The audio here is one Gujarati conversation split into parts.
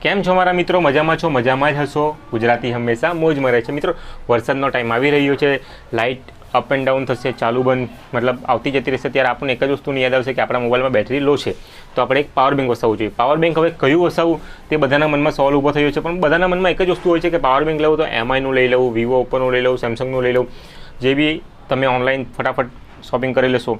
કેમ છો મારા મિત્રો? મજામાં છો? મજામાં જ હશો। ગુજરાતી હંમેશા મોજમાં રહે છે। મિત્રો વરસાદનો ટાઈમ આવી રહ્યો છે, લાઇટ અપ એન્ડ ડાઉન થશે, ચાલુ બંધ મતલબ આવતી જતી રહેશે, ત્યારે આપણને એક જ વસ્તુની યાદ આવશે કે આપણા મોબાઈલમાં બેટરી લો છે, તો આપણે એક પાવર બેંક વસાવવું જોઈએ। પાવર બેંક હવે કયું વસાવવું તે બધાના મનમાં સવાલ ઊભો થયો છે, પણ બધાના મનમાં એક જ વસ્તુ હોય છે કે પાવર બેંક લેવું તો એમઆઈનું લઈ લઉં, વિવો ઓપ્પોનું લઈ લઉં, સેમસંગનું લઈ લઉં, જે બી તમે ઓનલાઈન ફટાફટ શોપિંગ કરી લેશો।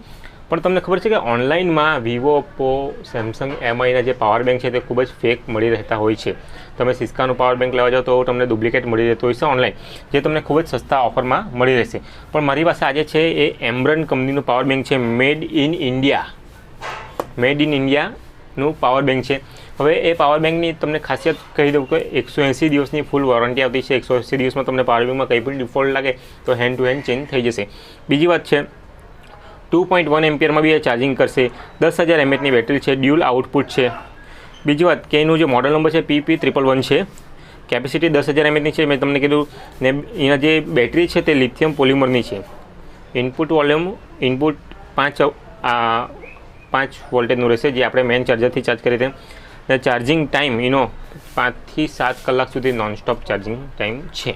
પણ તમને ખબર છે કે ઓનલાઈનમાં વિવો ઓપ્પો સેમસંગ એમઆઈના જે પાવર બેંક છે તે ખૂબ જ ફેક મળી રહેતા હોય છે। તમે સિસ્કાનું પાવર બેંક લેવા જાઓ તો તમને ડુપ્લિકેટ મળી રહેતું હોય છે ઓનલાઈન, જે તમને ખૂબ જ સસ્તા ઓફરમાં મળી રહેશે। પણ મારી પાસે આજે છે એ એમ્બ્રન કંપનીનું પાવર બેંક છે, મેડ ઇન ઇન્ડિયાનું પાવર બેંક છે। હવે એ પાવર બેંકની તમને ખાસિયત કહી દઉં કે 180 દિવસની ફૂલ વોરંટી આવતી છે। 180 દિવસમાં તમને પાવર બેંકમાં કંઈ પણ ડિફોલ્ટ લાગે તો હેન્ડ ટુ હેન્ડ ચેન્જ થઈ જશે। બીજી વાત છે 2.1 એમ્પિયરમાં બી ચાર્જિંગ કરશે, 10,000 mAhની બેટરી છે, ડ્યુઅલ આઉટપુટ છે। બીજી વાત કે એનું જે મોડલ નંબર છે PP111 છે, કેપેસિટી 10,000 mAhની છે। મેં તમને કીધું ને એના જે બેટરી છે તે લિથિયમ પોલિમરની છે। ઇનપુટ વોલ્યુમ 5 વોલ્ટેજનું રહેશે, જે આપણે મેઇન ચાર્જરથી ચાર્જ કરીએ છીએ। ચાર્જિંગ ટાઈમ એનો 5 થી 7 કલાક સુધી નોનસ્ટોપ ચાર્જિંગ ટાઈમ છે।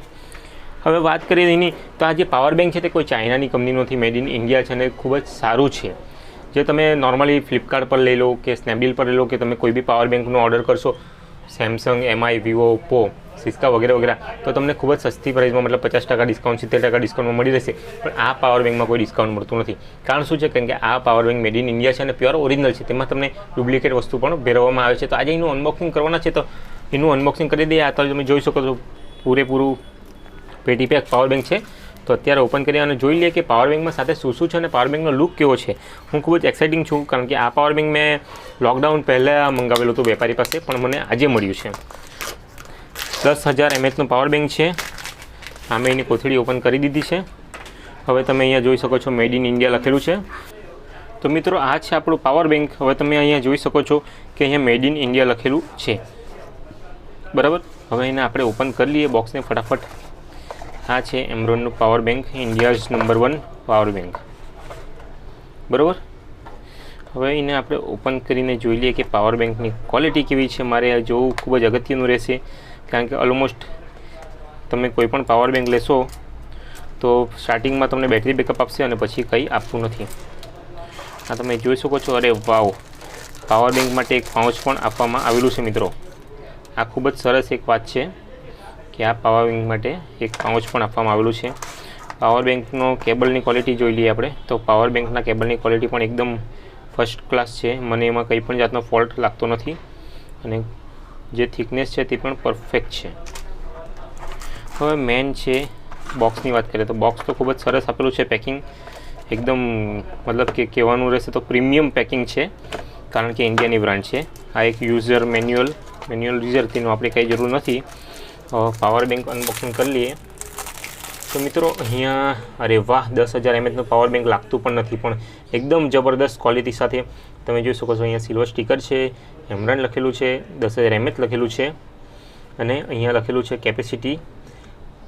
હવે વાત કરીએ એની તો આ જે પાવર બેંક છે તે કોઈ ચાઇનાની કંપની નથી, મેડ ઇન ઇન્ડિયા છે અને ખૂબ જ સારું છે। જે તમે નોર્મલી ફ્લિપકાર્ટ પર લઈ લો કે સ્નેપડીલ પર લઈ લો કે તમે કોઈ બી પાવર બેંકનો ઓર્ડર કરશો, સેમસંગ એમઆઈ વિવો ઓપ્પો સિસ્કા વગેરે વગેરે, તો તમને ખૂબ જ સસ્તી પ્રાઇસમાં મતલબ 50% ડિસ્કાઉન્ટ 70% ડિસ્કાઉન્ટમાં મળી રહેશે। પણ આ પાવર બેંકમાં કોઈ ડિસ્કાઉન્ટ મળતું નથી। કારણ શું છે? કારણ કે આ power bank made in India છે અને પ્યોર ઓરિજિનલ છે, તેમાં તમને ડુપ્લિકેટ વસ્તુ પણ ભેરવવામાં આવે છે। તો આજે એનું અનબોક્સિંગ કરવાના છે, તો એનું અનબોક્સિંગ કરી દઈએ। આ તો તમે જોઈ શકો છો પૂરેપૂરું પેટી પેક પાવર બેંક છે। તો અત્યારે ઓપન કરી અને જોઈ લઈએ કે પાવર બેંકમાં સાથે શું શું છે અને પાવર બેંકનો લુક કેવો છે। હું ખૂબ જ એક્સાઇટિંગ છું, કારણ કે આ પાવર બેંક મેં લોકડાઉન પહેલાં મંગાવેલું હતું વેપારી પાસે, પણ મને આજે મળ્યું છે। 10,000 mAhનું પાવર બેંક છે। આ મેં એની કોથળી ઓપન કરી દીધી છે। હવે તમે અહીંયા જોઈ શકો છો મેડ ઇન ઇન્ડિયા લખેલું છે। તો મિત્રો આ છે આપણું પાવર બેંક। હવે તમે અહીંયા જોઈ શકો છો કે અહીંયા મેડ ઇન ઇન્ડિયા લખેલું છે, બરાબર। હવે એને આપણે ઓપન કરી લઈએ બોક્સને ફટાફટ। આ છે એમ્બ્રોનનું power bank, India's number 1 power bank, બરાબર। હવે એને આપણે ઓપન કરીને જોઈ લઈએ કે પાવર બેંકની ક્વોલિટી કેવી છે। મારે આ જોવું ખૂબ જ અગત્યનું રહેશે, કારણ કે ઓલમોસ્ટ તમે કોઈ પણ પાવર બેંક લેશો તો સ્ટાર્ટિંગમાં તમને બેટરી બેકઅપ આપશે અને પછી કંઈ આપતું નથી। આ તમે જોઈ શકો છો। અરે વાવ, પાવર બેંક માટે એક પાઉચ પણ આપવામાં આવેલું છે મિત્રો। આ ખૂબ જ સરસ એક વાત છે કે આ પાવર બેંક માટે એક પાઉચ પણ આપવામાં આવેલું છે। પાવર બેંકનો કેબલની ક્વોલિટી જોઈ લઈએ આપણે, તો પાવર બેંકના કેબલની ક્વોલિટી પણ એકદમ ફર્સ્ટ ક્લાસ છે। મને એમાં કંઈ પણ જાતનો ફોલ્ટ લાગતો નથી અને જે થિકનેસ છે તે પણ પરફેક્ટ છે। હવે મેન છે બોક્સની વાત કરીએ તો બોક્સ તો ખૂબ જ સરસ આપેલું છે। પેકિંગ એકદમ મતલબ કે કહેવાનું રહેશે તો પ્રીમિયમ પેકિંગ છે, કારણ કે ઇન્ડિયાની બ્રાન્ડ છે। આ એક યુઝર મેન્યુઅલ યુઝર તેનું આપણે કંઈ જરૂર નથી। પાવર બેંક અનબોક્સિંગ કરી લઈએ તો મિત્રો અહીંયા અરે વાહ, 10,000 mAhનું પાવર બેંક લાગતું પણ નથી, પણ એકદમ જબરદસ્ત ક્વોલિટી સાથે તમે જોઈ શકો છો। અહીંયા સિલ્વર સ્ટીકર છે, એમ્બ્રન લખેલું છે, 10,000 mAh લખેલું છે અને અહીંયા લખેલું છે કેપેસિટી,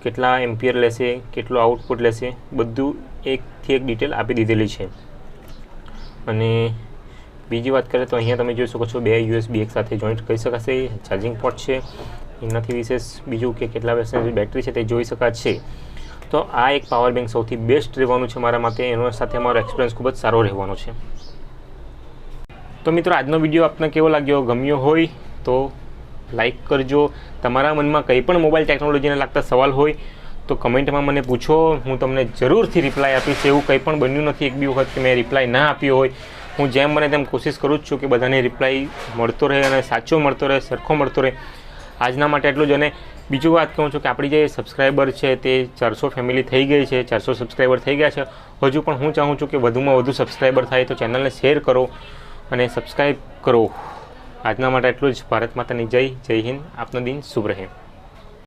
કેટલા એમ્પિયર લેશે, કેટલું આઉટપુટ લેશે, બધું એકથી એક ડિટેલ આપી દીધેલી છે। અને બીજી વાત કરીએ તો અહીંયા તમે જોઈ શકો છો 2 USB એક સાથે જોઈન્ટ કરી શકાશે। ચાર્જિંગ પોર્ટ છે, એનાથી વિશેષ બીજું કે કેટલા વર્ષની બેટરી છે તે જોઈ શકાશે। તો આ એક પાવર બેંક સૌથી બેસ્ટ રહેવાનું છે મારા માટે, એનો સાથે મારો એક્સપિરિયન્સ ખૂબ જ સારો રહેવાનો છે। તો મિત્રો આજનો વિડીયો આપને કેવો લાગ્યો? ગમ્યો હોય તો લાઈક કરજો। તમારા મનમાં કંઈ પણ મોબાઈલ ટેકનોલોજીને લાગતા સવાલ હોય તો કમેન્ટમાં મને પૂછો, હું તમને જરૂરથી રિપ્લાય આપીશ। એવું કંઈ પણ બન્યું નથી એક બી વખત કે મેં રિપ્લાય ના આપ્યો હોય। હું જેમ બને તેમ કોશિશ કરું જ છું કે બધાને રિપ્લાય મળતો રહે અને સાચો મળતો રહે, સરખો મળતો રહે। આજના માટે એટલું જ। અને બીજું વાત કહું છું કે આપણી જે સબસ્ક્રાઈબર છે તે 400 ફેમિલી થઈ ગઈ છે, 400 સબસ્ક્રાઈબર થઈ ગયા છે। હજુ પણ હું ચાહું છું કે વધુમાં વધુ સબસ્ક્રાઈબર થાય, તો ચેનલને શેર કરો અને સબસ્ક્રાઈબ કરો। આજના માટે એટલું જ। ભારત માતાની જય, જય હિન્દ। આપનો દિન શુભ રહે।